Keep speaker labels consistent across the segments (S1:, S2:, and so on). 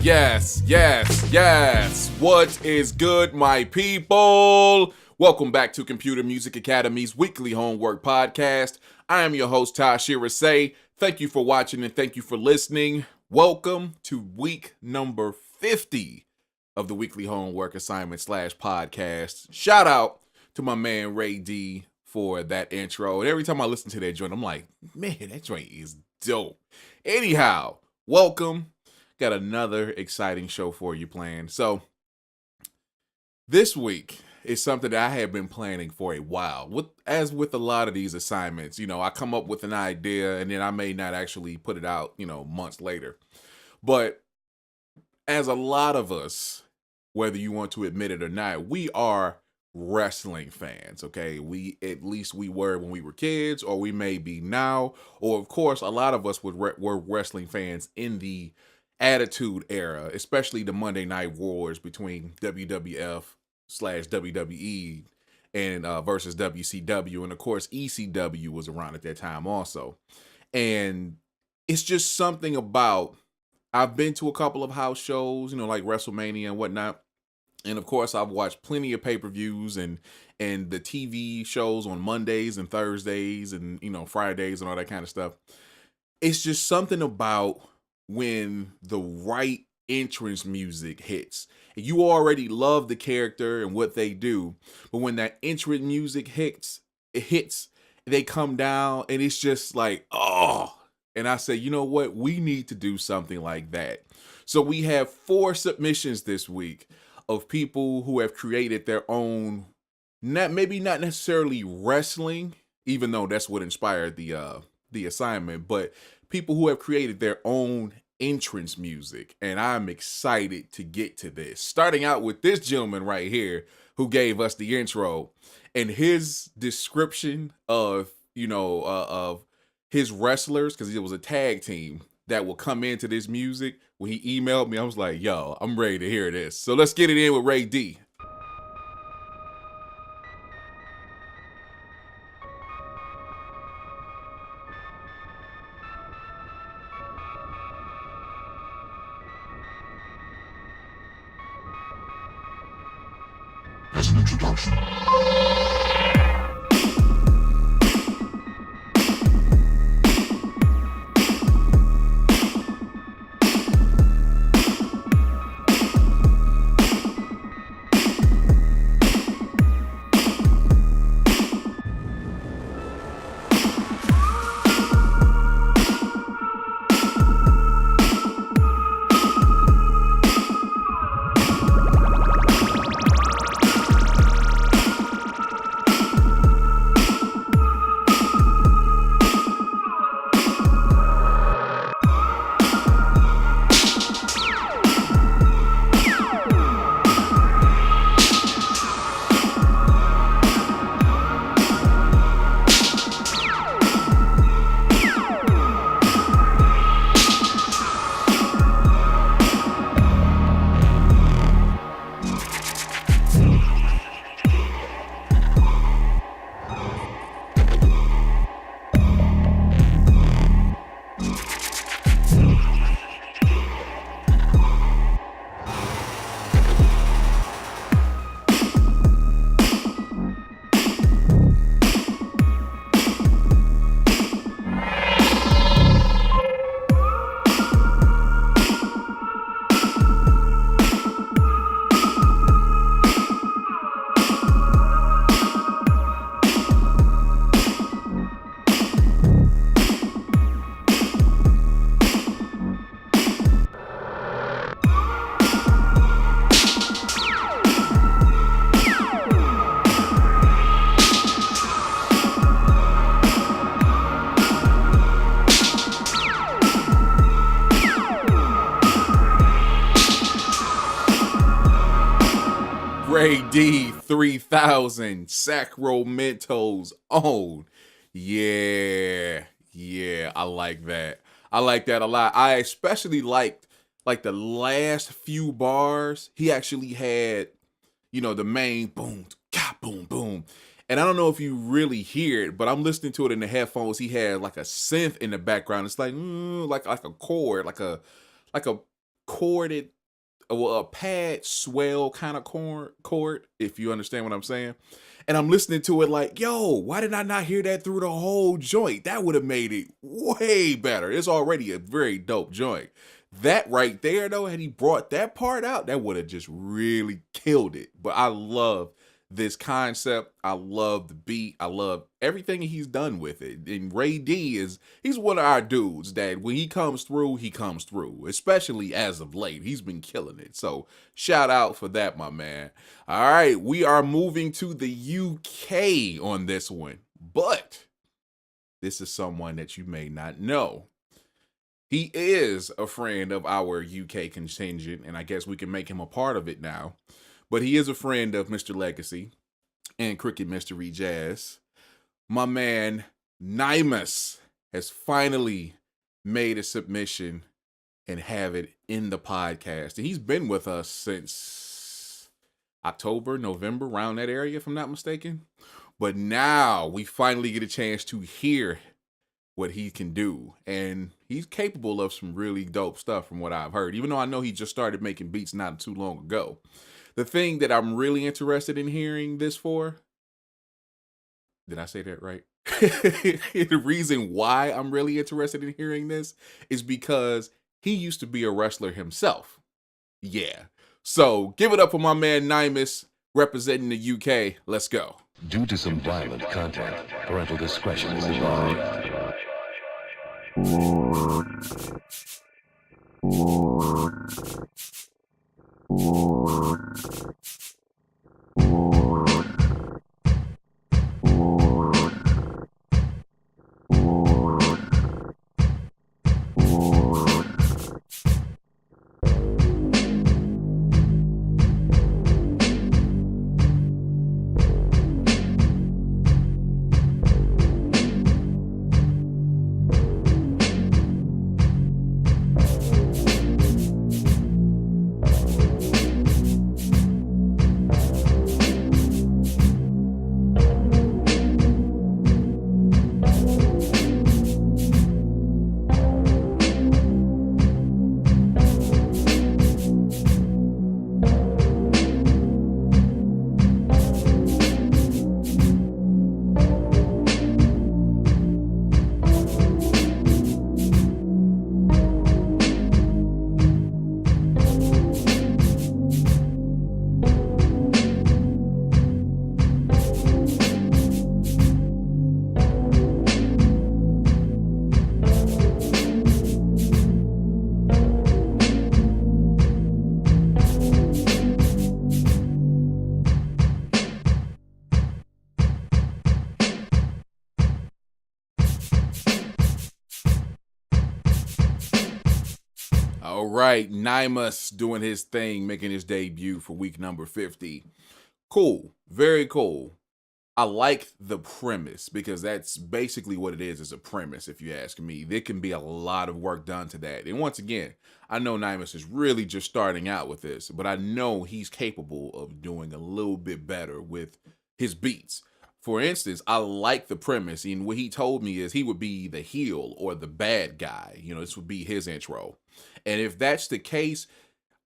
S1: Yes, yes, yes. What is good, my people? Welcome back to Computer Music Academy's weekly homework podcast. I am your host, Tashira Say. Thank you for watching and thank you for listening. Welcome to week number 50 of the weekly homework assignment / podcast. Shout out to my man Ray D for that intro. And every time I listen to that joint, I'm like, man, that joint is dope. Anyhow, welcome. Got another exciting show for you planned. So this week is something that I have been planning for a while. As with a lot of these assignments, I come up with an idea and then I may not actually put it out, months later. But as a lot of us, whether you want to admit it or not, we are wrestling fans, okay? At least we were when we were kids, or we may be now. Or of course, a lot of us were wrestling fans in the Attitude Era, especially the Monday Night Wars between WWF/WWE and versus WCW, and of course ECW was around at that time also. And it's just something about, I've been to a couple of house shows, like WrestleMania and whatnot, and of course I've watched plenty of pay-per-views and the TV shows on Mondays and Thursdays and Fridays and all that kind of stuff. It's just something about when the right entrance music hits. You already love the character and what they do, but when that entrance music hits, they come down and it's just like, oh. And I say, you know what? We need to do something like that. So we have 4 submissions this week of people who have created their own, maybe not necessarily wrestling, even though that's what inspired the assignment, but people who have created their own entrance music, and I'm excited to get to this. Starting out with this gentleman right here who gave us the intro, and his description of of his wrestlers, because it was a tag team that will come into this music. When he emailed me, I was like, yo, I'm ready to hear this. So let's get it in with Ray D.
S2: As an introduction.
S1: Ray D 3000 Sacramento's own. Yeah, I like that. I like that a lot. I especially liked like the last few bars. He actually had, the main boom, ka, boom, boom. And I don't know if you really hear it, but I'm listening to it in the headphones. He had like a synth in the background. It's like like a chord, like a chorded, well, a pad swell kind of chord, if you understand what I'm saying. And I'm listening to it like, yo, why did I not hear that through the whole joint? That would have made it way better. It's already a very dope joint. That right there, though, had he brought that part out, that would have just really killed it. But I love this concept. I love the beat. I love everything he's done with it. And Ray D he's one of our dudes that when he comes through, especially as of late. He's been killing it. So shout out for that, my man. All right, we are moving to the UK on this one. But this is someone that you may not know. He is a friend of our UK contingent, and I guess we can make him a part of it now. But he is a friend of Mr. Legacy and Cricket Mystery Jazz. My man, Namaste, has finally made a submission and have it in the podcast. And he's been with us since October, November, around that area, if I'm not mistaken. But now we finally get a chance to hear what he can do. And he's capable of some really dope stuff from what I've heard, even though I know he just started making beats not too long ago. The thing that I'm really interested in hearing this for, did I say that right? The reason why I'm really interested in hearing this is because he used to be a wrestler himself. Yeah. So give it up for my man Namaste representing the UK. Let's go.
S2: Due to some violent content, parental discretion is advised.
S1: All right, Namaste doing his thing, making his debut for week number 50. Cool, very cool. I like the premise because that's basically what it is a premise, if you ask me. There can be a lot of work done to that. And once again, I know Namaste is really just starting out with this, but I know he's capable of doing a little bit better with his beats. For instance, I like the premise, and what he told me is he would be the heel or the bad guy. This would be his intro. And if that's the case,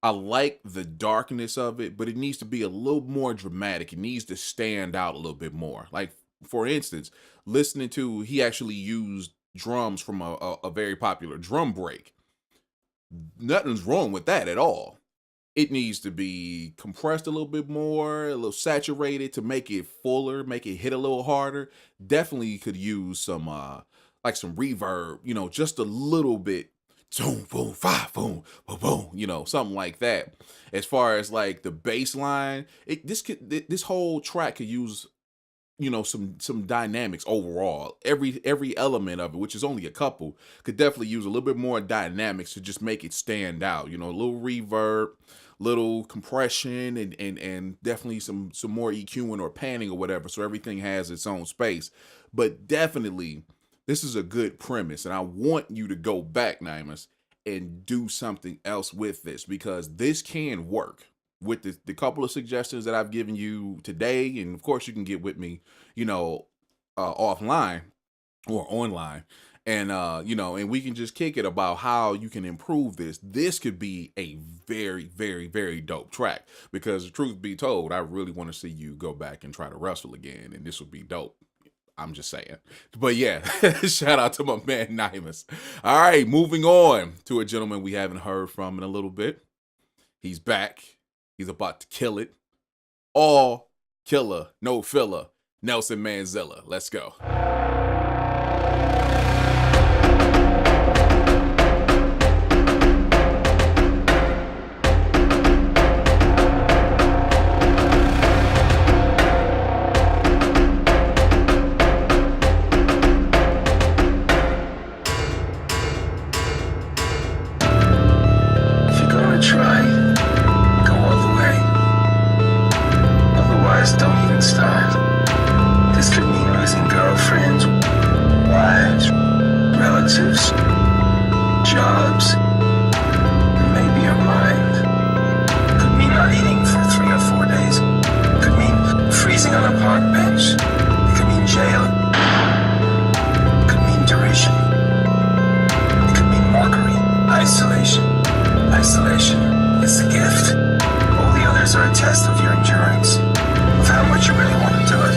S1: I like the darkness of it, but it needs to be a little more dramatic. It needs to stand out a little bit more. Like, for instance, he actually used drums from a very popular drum break. Nothing's wrong with that at all. It needs to be compressed a little bit more, a little saturated to make it fuller, make it hit a little harder. Definitely could use some some reverb, just a little bit. Boom, boom, five, boom, boom, boom, something like that. As far as like the bass line, this whole track could use some dynamics overall. Every element of it, which is only a couple, could definitely use a little bit more dynamics to just make it stand out. A little reverb, little compression and definitely some more EQing or panning or whatever, so everything has its own space. But definitely, this is a good premise, and I want you to go back, Nimus, and do something else with this, because this can work with the couple of suggestions that I've given you today. And of course, you can get with me, offline or online, and and we can just kick it about how you can improve this could be a very, very, very dope track, because the truth be told, I really want to see you go back and try to wrestle again, and this would be dope. I'm just saying. But yeah, shout out to my man Nimus. All right, moving on to a gentleman we haven't heard from in a little bit. He's back. He's about to kill it. All killer, no filler. Nelson Manzilla. Let's go.
S3: Jobs, maybe a mind. Could mean not eating for 3 or 4 days. Could mean freezing on a park bench. It could mean jail. It could mean derision. It could mean mockery. Isolation. Isolation is the gift. All the others are a test of your endurance, of how much you really want to do it.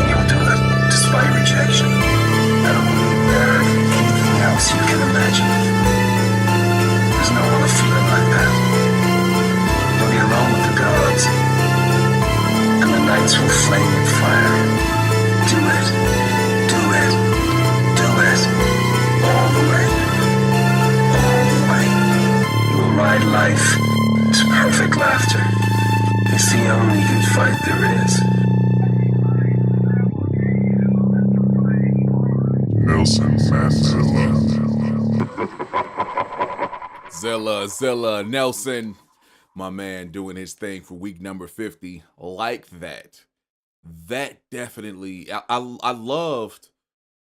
S3: And you'll do it despite rejection. I don't believe better than anything else you can imagine. There's no other feeling like that. You'll be alone with the gods, and the nights will flame with fire. Do it, do it, do it, all the way, all the way. You will ride life to perfect laughter. It's the only good fight there is.
S4: Nelson Manzilla.
S1: Zilla, Nelson, my man, doing his thing for week number 50. Like that. That definitely, I loved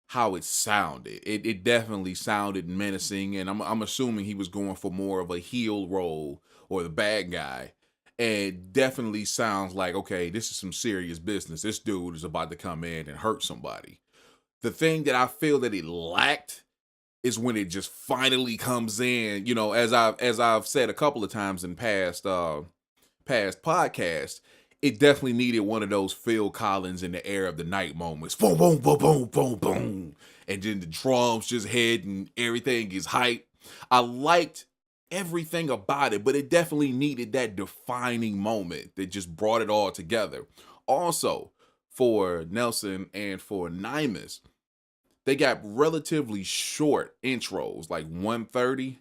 S1: how it sounded. It definitely sounded menacing, and I'm assuming he was going for more of a heel role or the bad guy. And definitely sounds like, okay, this is some serious business. This dude is about to come in and hurt somebody. The thing that I feel that it lacked is when it just finally comes in. As I've said a couple of times in past podcasts, it definitely needed one of those Phil Collins in the air of the night moments. Boom, boom, boom, boom, boom, boom. And then the drums just hit and everything is hype. I liked everything about it, but it definitely needed that defining moment that just brought it all together. Also, for Nelson and for Nimus, they got relatively short intros, like 1:30.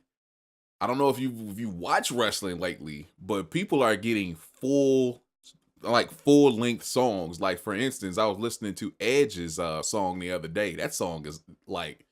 S1: I don't know if you watch wrestling lately, but people are getting full length songs. Like, for instance, I was listening to Edge's song the other day. That song is like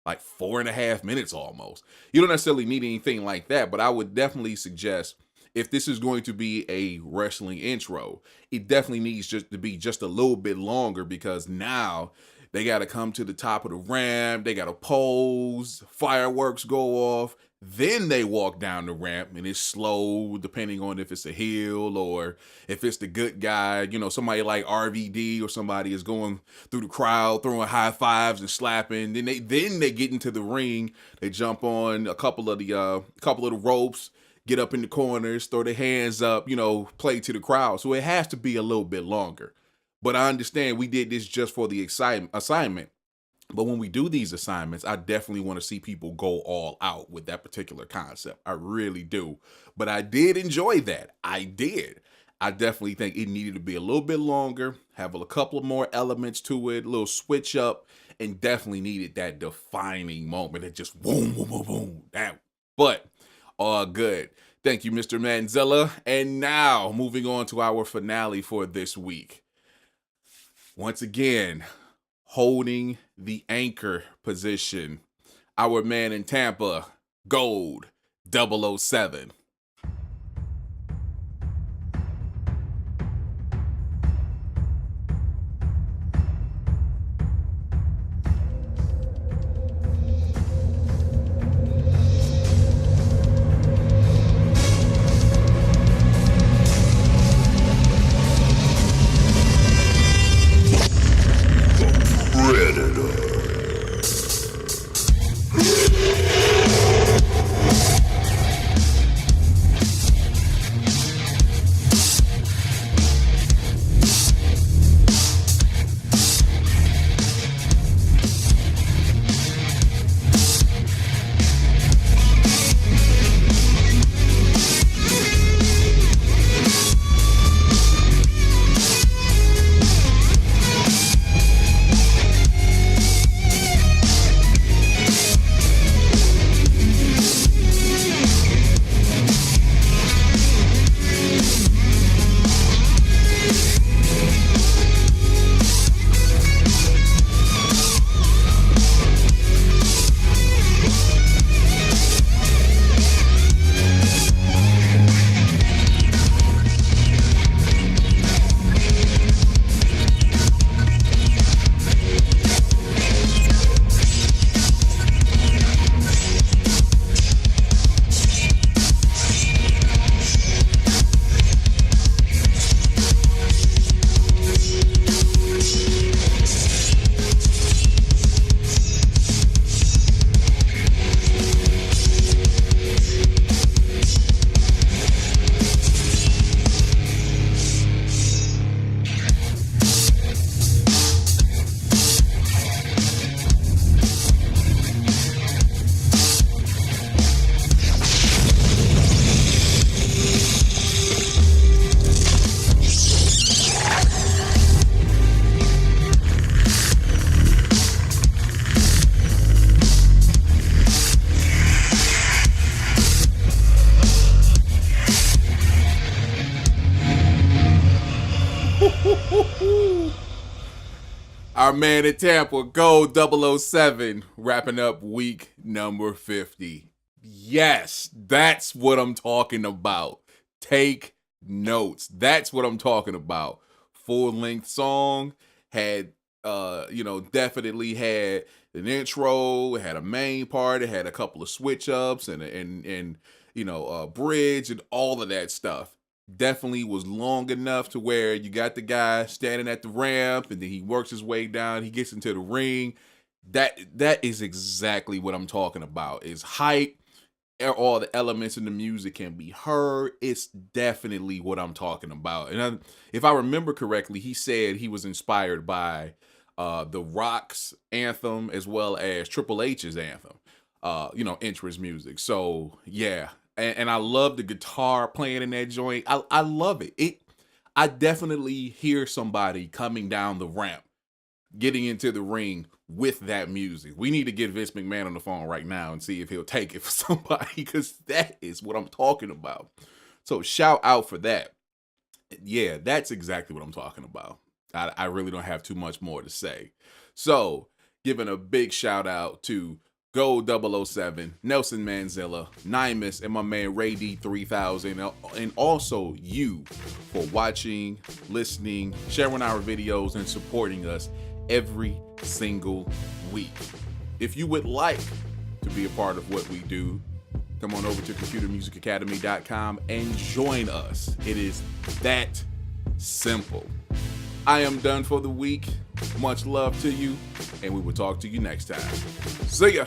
S1: 4.5 minutes almost. You don't necessarily need anything like that, but I would definitely suggest, if this is going to be a wrestling intro, it definitely needs just to be just a little bit longer, because now they got to come to the top of the ramp, they got to pose, fireworks go off, then they walk down the ramp, and it's slow depending on if it's a heel or if it's the good guy. Somebody like RVD or somebody is going through the crowd, throwing high fives and slapping. Then they get into the ring, they jump on a couple of the ropes, get up in the corners, throw their hands up, play to the crowd. So it has to be a little bit longer. But I understand we did this just for the assignment. But when we do these assignments, I definitely want to see people go all out with that particular concept. I really do. But I did enjoy that. I did. I definitely think it needed to be a little bit longer, have a couple of more elements to it, a little switch up, and definitely needed that defining moment. It just boom, boom, boom, boom. Damn. But all good. Thank you, Mr. Manzilla. And now, moving on to our finale for this week. Once again, holding the anchor position, our man in Tampa, Gold 007. Our man in Tampa, Gold 007, wrapping up week number 50. Yes, that's what I'm talking about. Take notes. That's what I'm talking about. Full-length song, had definitely had an intro, it had a main part, it had a couple of switch ups and a bridge and all of that stuff. Definitely was long enough to where you got the guy standing at the ramp and then he works his way down, he gets into the ring. That is exactly what I'm talking about. Is hype, all the elements in the music can be heard. It's definitely what I'm talking about. And if I remember correctly, he said he was inspired by The Rock's anthem as well as Triple H's anthem, entrance music. So yeah, and I love the guitar playing in that joint. I love it. I definitely hear somebody coming down the ramp, getting into the ring with that music. We need to get Vince McMahon on the phone right now and see if he'll take it for somebody, because that is what I'm talking about. So shout out for that. Yeah, that's exactly what I'm talking about. I really don't have too much more to say. So giving a big shout out to Gold 007, Nelson Manzilla, Nymus, and my man Ray D3000, and also you for watching, listening, sharing our videos, and supporting us every single week. If you would like to be a part of what we do, come on over to computermusicacademy.com and join us. It is that simple. I am done for the week. Much love to you, and we will talk to you next time. See ya.